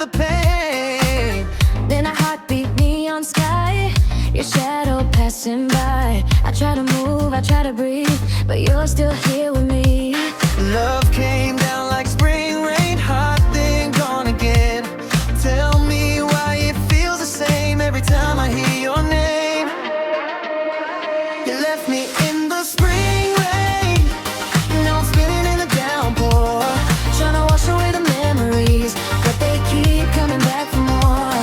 the pain. Then a heartbeat, neon sky, your shadow passing by. I try to move, I try to breathe, but you're still here with me. Love came down like spring rain, hot then gone again. Tell me why it feels the same every time I hear your name. You left me in the spring rain, now I'm spinning in the downpour, Trying to wash away the memories, but they keep coming back for more.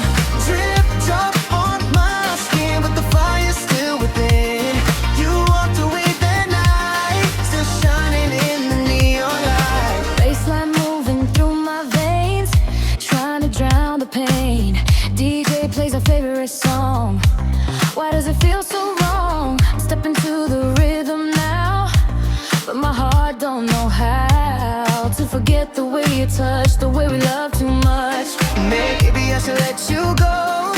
drip drop on my skin, but the fire's still within. You walked away that night, still shining in the neon light. Baseline moving through my veins, trying to drown the pain. DJ plays our favorite song. Why does it feel so wrong? I'm stepping to the rhythm now, but my heart don't know how to forget the way you touch, the way we love too much. Maybe I should let you go.